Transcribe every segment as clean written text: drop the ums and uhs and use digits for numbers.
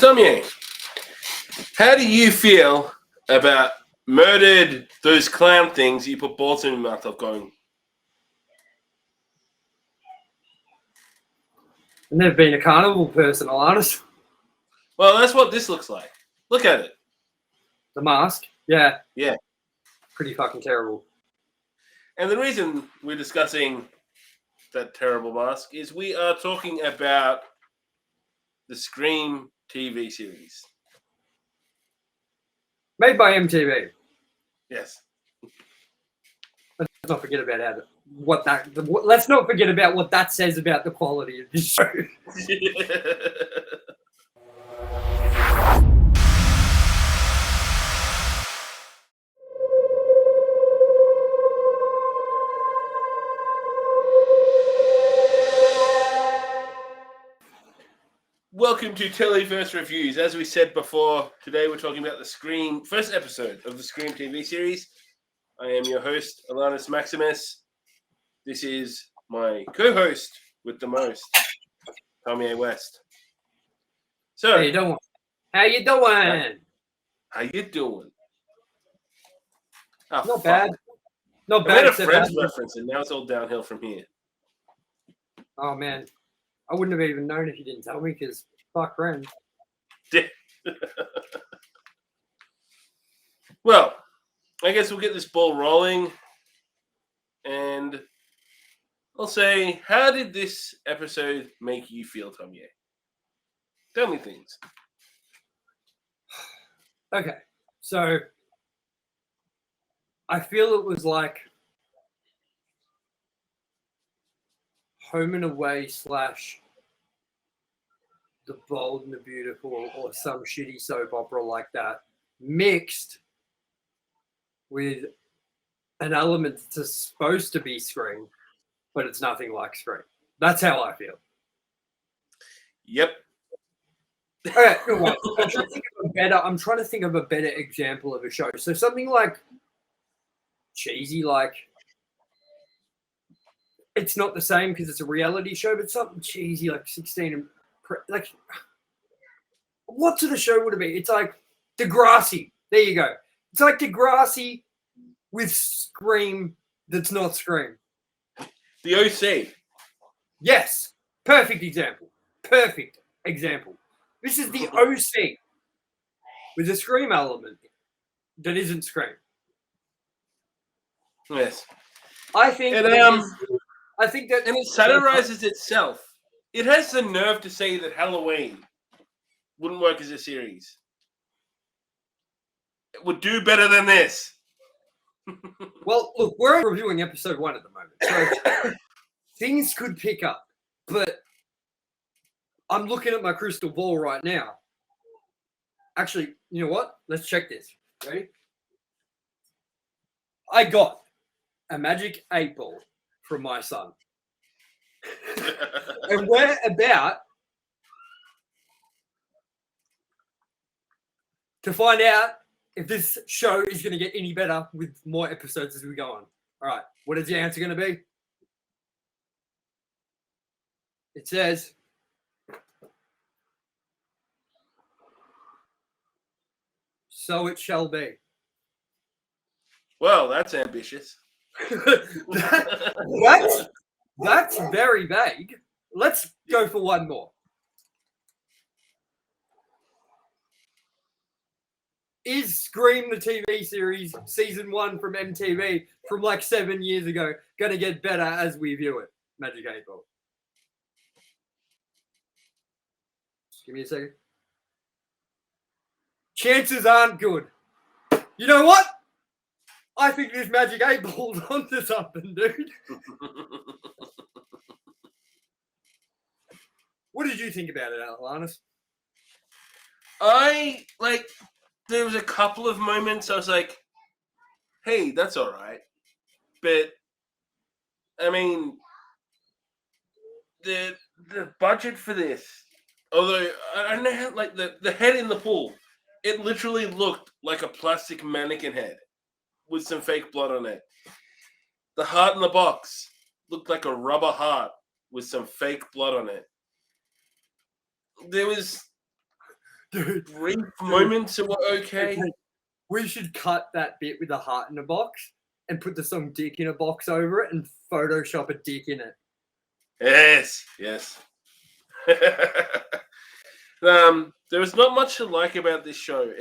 Tomye, how do you feel about murdered those clown things you put balls in your mouth of going? I've never been a carnival person, Alanis. Well, that's what this looks like. Look at it. The mask? Yeah. Yeah. Pretty fucking terrible. And the reason we're discussing that terrible mask is we are talking about the Scream TV series. Made by MTV. Yes. Let's not forget about let's not forget about what that says about the quality of this show. Welcome to TELEVERSE Reviews. As we said before, today we're talking about the Scream, first episode of the Scream TV series. I am your host, ALANNIS Maximus. This is my co-host with the most, Tomye West. So, How you doing? How you doing? How you doing? Oh, Not bad. Not I bad. made a Friends reference, and now it's all downhill from here. Oh man, I wouldn't have even known if you didn't tell me because fuck Friends. Well, I guess we'll get this ball rolling, and I'll say, how did this episode make you feel, Tomye? Tell me things. Okay, so I feel it was like Home and Away / The Bold and the Beautiful or some shitty soap opera like that, mixed with an element that's supposed to be Scream, but it's nothing like Scream. That's how I feel. Yep. Okay, well, I'm trying to think of a better example of a show. So something like cheesy, like it's not the same because it's a reality show, but something cheesy like 16 and like what sort of show would it be? It's like Degrassi. There you go. It's like Degrassi with Scream that's not Scream. The OC. Yes. Perfect example. Perfect example. This is the OC with a Scream element that isn't Scream. Yes. I think and, that and it satirizes itself. It has the nerve to say that Halloween wouldn't work as a series. It would do better than this. Well, look, we're reviewing episode 1 at the moment, so things could pick up. But I'm looking at my crystal ball right now. Actually, you know what? Let's check this. Ready? I got a magic 8-ball from my son. And we're about to find out if this show is going to get any better with more episodes as we go on. All right. What is the answer going to be? It says, so it shall be. Well, that's ambitious. That's very vague. Let's go for one more. Is Scream the TV series season 1 from MTV from like 7 years ago going to get better as we view it? Magic 8-ball. Give me a second. Chances aren't good. You know what? I think this Magic 8-ball's onto something, dude. What did you think about it, Alanis? There was a couple of moments I was like, hey, that's all right. But, I mean, the budget for this, although, I don't know how, like, the head in the pool, it literally looked like a plastic mannequin head with some fake blood on it. The heart in the box looked like a rubber heart with some fake blood on it. There was Dude, brief moments that were okay. we should cut that bit with the heart in a box and put the song "Dick in a Box" over it and Photoshop a dick in it. Yes. There was not much to like about this show.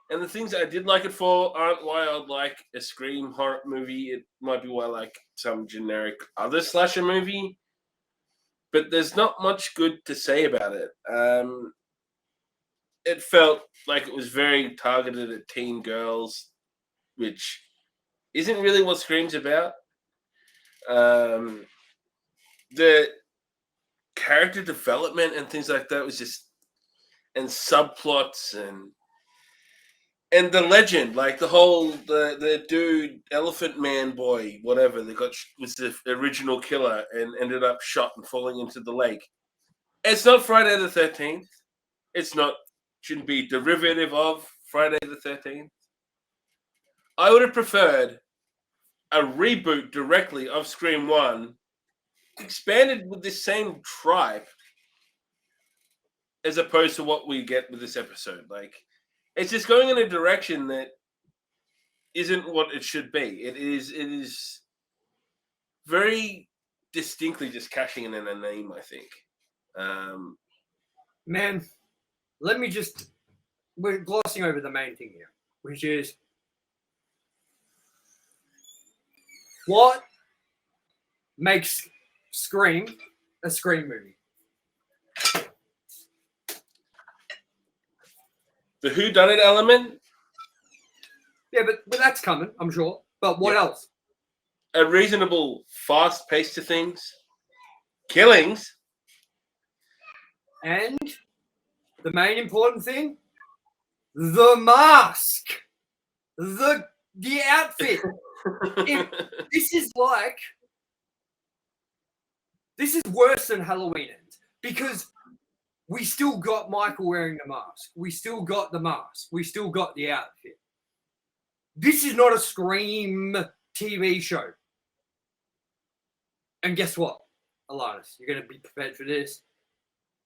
And the things I did like it for aren't why I'd like a Scream horror movie. It might be why I like some generic other slasher movie. But there's not much good to say about it. It felt like it was very targeted at teen girls, which isn't really what Scream's about. The character development and things like that was just, and subplots and the legend, like the dude, Elephant Man boy, whatever, was the original killer and ended up shot and falling into the lake. It's not Friday the 13th. Shouldn't be derivative of Friday the 13th. I would have preferred a reboot directly of Scream 1, expanded with this same tribe, as opposed to what we get with this episode. Like, it's just going in a direction that isn't what it should be. It is very distinctly just cashing in a name, I think. Man, we're glossing over the main thing here, which is what makes Scream a Scream movie. The whodunit element? Yeah, but that's coming, I'm sure. But what else? A reasonable, fast pace to things. Killings. And the main important thing, the mask. The outfit. This is worse than Halloween Ends because we still got Michael wearing the mask. We still got the mask. We still got the outfit. This is not a Scream TV show. And guess what, Alanis? You're going to be prepared for this.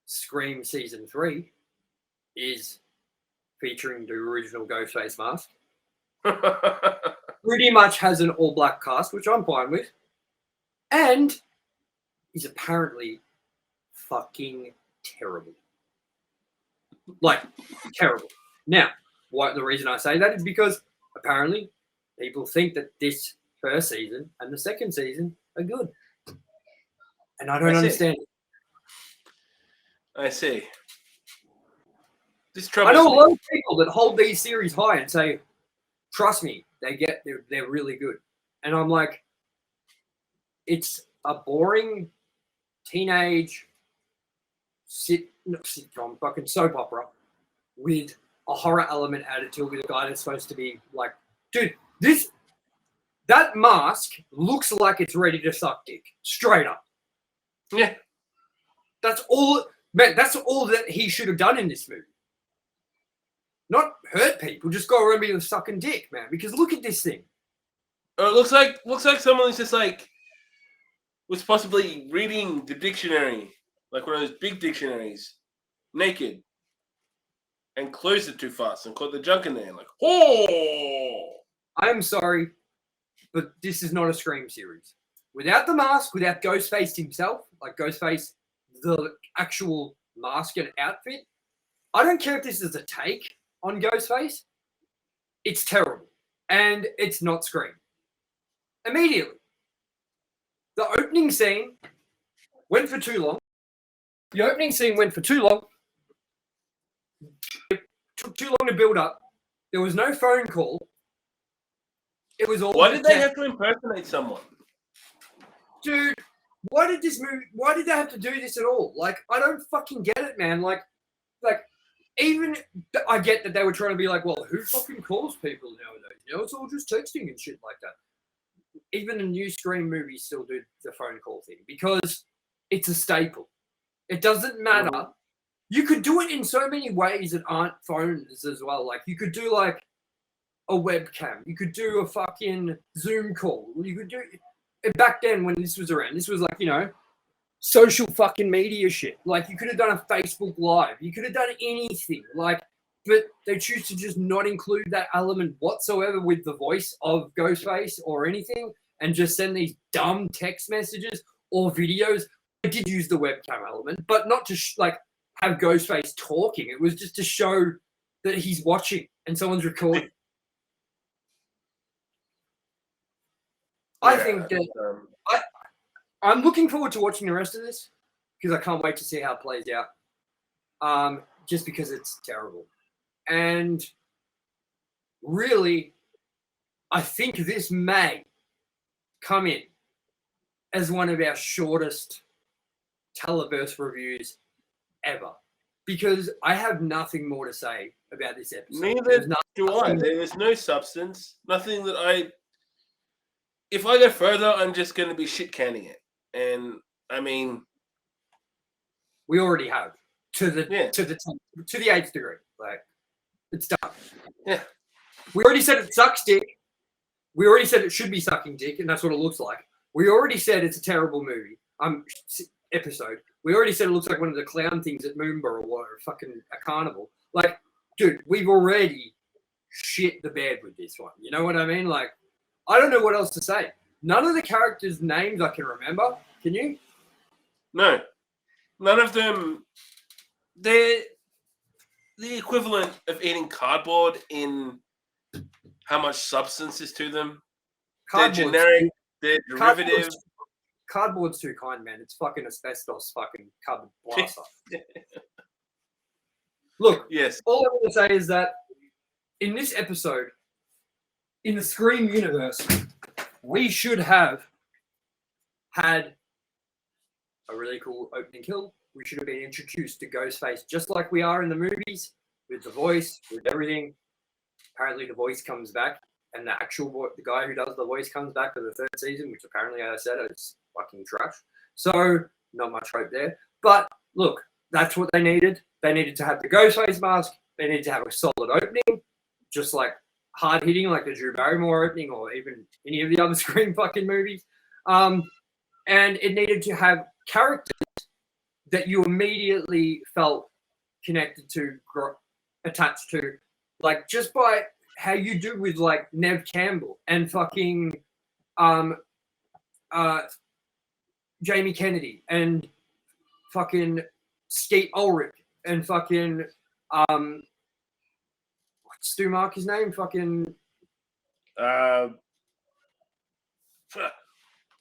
Scream Season 3 is featuring the original Ghostface mask. Pretty much has an all-black cast, which I'm fine with. And is apparently fucking terrible. Like, terrible. Now, the reason I say that is because apparently people think that this first season and the second season are good. And I don't understand it. I see. I know a lot of people that hold these series high and say, trust me, they're really good. And I'm like, it's a boring teenage sitcom, fucking soap opera with a horror element added to it with a guy that's supposed to be like, dude, that mask looks like it's ready to suck dick. Straight up. Yeah. That's all that he should have done in this movie. Not hurt people, just go around being sucking dick, man. Because look at this thing. It looks like someone who's just like was possibly reading the dictionary, like one of those big dictionaries, naked, and closed it too fast and caught the junk in there. And like, oh! I'm sorry, but this is not a Scream series. Without the mask, without Ghostface himself, like Ghostface, the actual mask and outfit, I don't care if this is a take on Ghostface. It's terrible. And it's not Scream. Immediately. The opening scene went for too long. It took too long to build up. There was no phone call. It was all. Why did they have to impersonate someone? Dude, why did they have to do this at all? Like, I don't fucking get it, man. Like, even I get that they were trying to be like, well, who fucking calls people nowadays? You know, it's all just texting and shit like that. Even the new Scream movies still do the phone call thing because it's a staple. It doesn't matter. Mm-hmm. You could do it in so many ways that aren't phones as well. Like, you could do like a webcam. You could do a fucking Zoom call. You could do back then when this was around. This was like, you know, social fucking media shit. Like, you could have done a Facebook Live. You could have done anything. Like, but they choose to just not include that element whatsoever with the voice of Ghostface or anything, and just send these dumb text messages or videos. I did use the webcam element, but not to like have Ghostface talking. It was just to show that he's watching and someone's recording. I think that I'm looking forward to watching the rest of this because I can't wait to see how it plays out. Just because it's terrible. And really, I think this may come in as one of our shortest Televerse reviews ever, because I have nothing more to say about this episode. Neither do I. There's no substance. Nothing that I... If I go further, I'm just going to be shit canning it. And, I mean... We already have. To the 8th degree. Like, it's done. Yeah. We already said it sucks dick. We already said it should be sucking dick, and that's what it looks like. We already said it's a terrible movie. Episode. We already said it looks like one of the clown things at Moomba or fucking a carnival. Like, dude, we've already shit the bed with this one. You know what I mean? Like, I don't know what else to say. None of the characters' names I can remember. Can you? No. None of them... They're the equivalent of eating cardboard in how much substance is to them. They're generic. They're derivative. Cardboard's too kind, man. It's fucking asbestos, fucking carbon blaster. Look, yes. All I want to say is that in this episode, in the Scream universe, we should have had a really cool opening kill. We should have been introduced to Ghostface just like we are in the movies, with the voice, with everything. Apparently the voice comes back, and the actual the guy who does the voice comes back for the 3rd season, which apparently, as I said, is fucking trash. So not much hope there. But look, that's what they needed. They needed to have the Ghostface mask. They needed to have a solid opening, just like hard hitting, like the Drew Barrymore opening, or even any of the other Scream fucking movies. And it needed to have characters that you immediately felt connected to, attached to, like just by how you do with like Nev Campbell and fucking Jamie Kennedy and fucking Skeet Ulrich and fucking what's Stu Mark's name? Fucking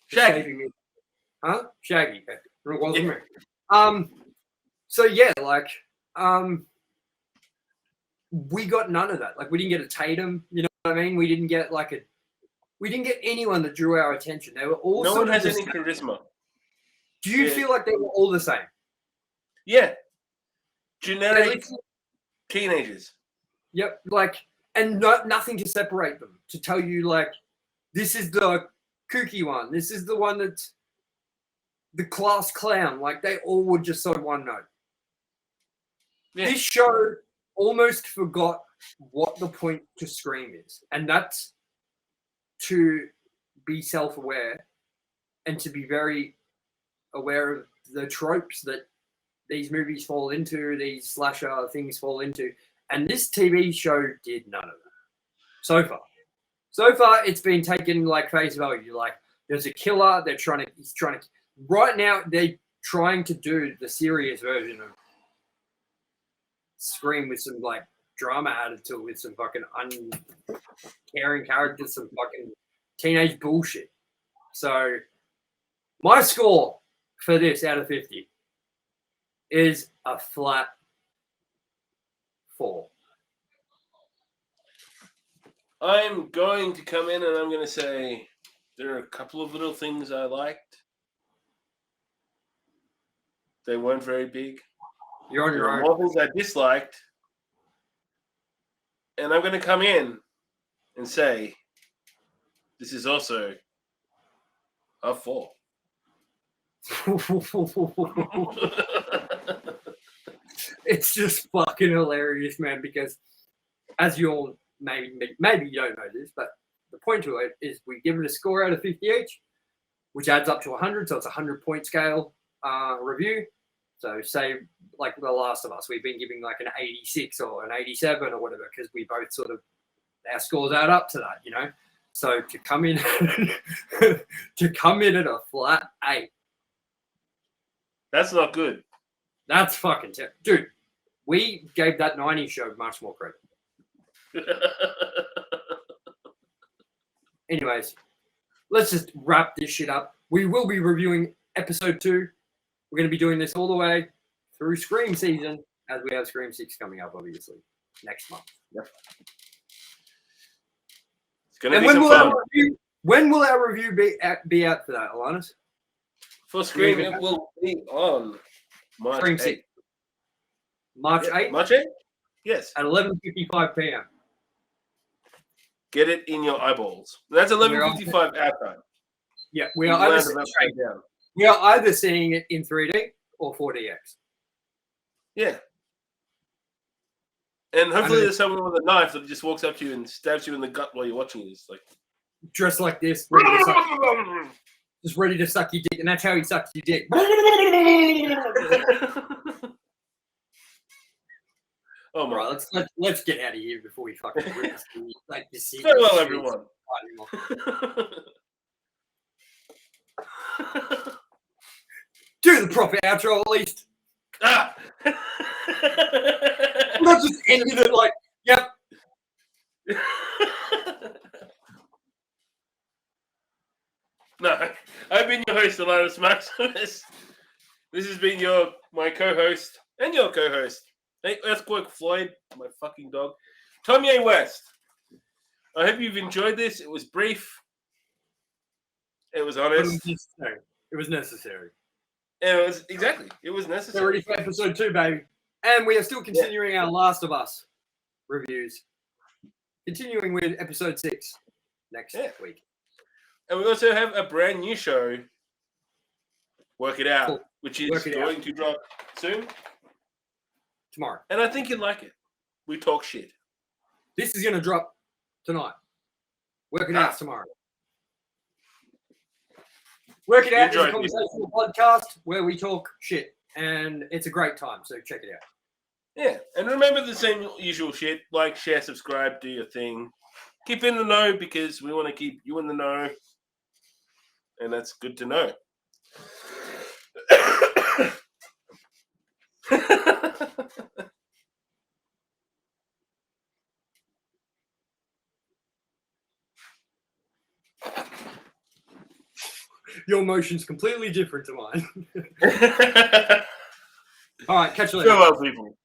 Shaggy. Huh? Shaggy. It wasn't me. So yeah, like, we got none of that. Like, we didn't get a Tatum, you know what I mean? We didn't get anyone that drew our attention. They were all no one has any charisma. Do you feel like they were all the same? Yeah. Generic teenagers. Yep. Like, and nothing to separate them, to tell you, like, this is the kooky one. This is the one that's the class clown. Like, they all were just on one note. Yeah. This show almost forgot what the point to Scream is. And that's to be self-aware and to be very aware of the tropes that these movies fall into, these slasher things fall into. And this TV show did none of that. So far, it's been taken like face value. Like, there's a killer. He's trying to, right now, they're trying to do the serious version of Scream with some like drama added to it, with some fucking uncaring characters, some fucking teenage bullshit. So my score for this out of 50 is a flat 4. I'm going to come in and I'm going to say there are a couple of little things I liked. They weren't very big. You're on your own. More things I disliked. And I'm going to come in and say this is also a 4. It's just fucking hilarious, man, because as you all maybe you don't know this, but the point to it is we give it a score out of 50 each, which adds up to 100, so it's a 100-point scale. review. So say like The Last of Us, we've been giving like an 86 or an 87 or whatever because we both sort of our scores add up to that, you know. So to come in at a flat 8, That's not good. that's fucking terrible, dude. We gave that 90 show much more credit. Anyways, let's just wrap this shit up. We will be reviewing episode 2. We're going to be doing this all the way through Scream season, as we have Scream 6 coming up, obviously, next month. Yep. It's going to be some fun. When will our review be out for that, Alanis? For Scream, it will be on March Scream 8th. 6. March 8th? March 8th? Yes. At 11:55 p.m. Get it in your eyeballs. That's 11:55 our time. Yeah, we are either seeing it in 3D or 4DX. Yeah. And hopefully there's someone with a knife that just walks up to you and stabs you in the gut while you're watching it. It's like dressed like this, just ready to suck your dick, and that's how he sucks your dick. Oh my! Right, let's get out of here before we fucking like this. Farewell, everyone. Do the proper outro at least. Ah! Not just ended it like, yep. No, I've been your host, ALANNIS Maximus. This has been my co-host and your co-host, Earthquake Floyd, my fucking dog, Tomye West. I hope you've enjoyed this. It was brief. It was honest. It was necessary. And it was it was necessary. We're ready for episode 2, baby. And we are still continuing our Last of Us reviews. Continuing with episode 6 next week. And we also have a brand new show, Work It Out, Cool. which is going to drop soon. Tomorrow. And I think you'd like it. We talk shit. This is going to drop tonight. Work It Out tomorrow. Work It Out is a conversational podcast where we talk shit. And it's a great time, so check it out. Yeah, and remember the same usual shit. Like, share, subscribe, do your thing. Keep in the know because we want to keep you in the know. And that's good to know. Your emotion's completely different to mine. All right, catch you later. Farewell, people.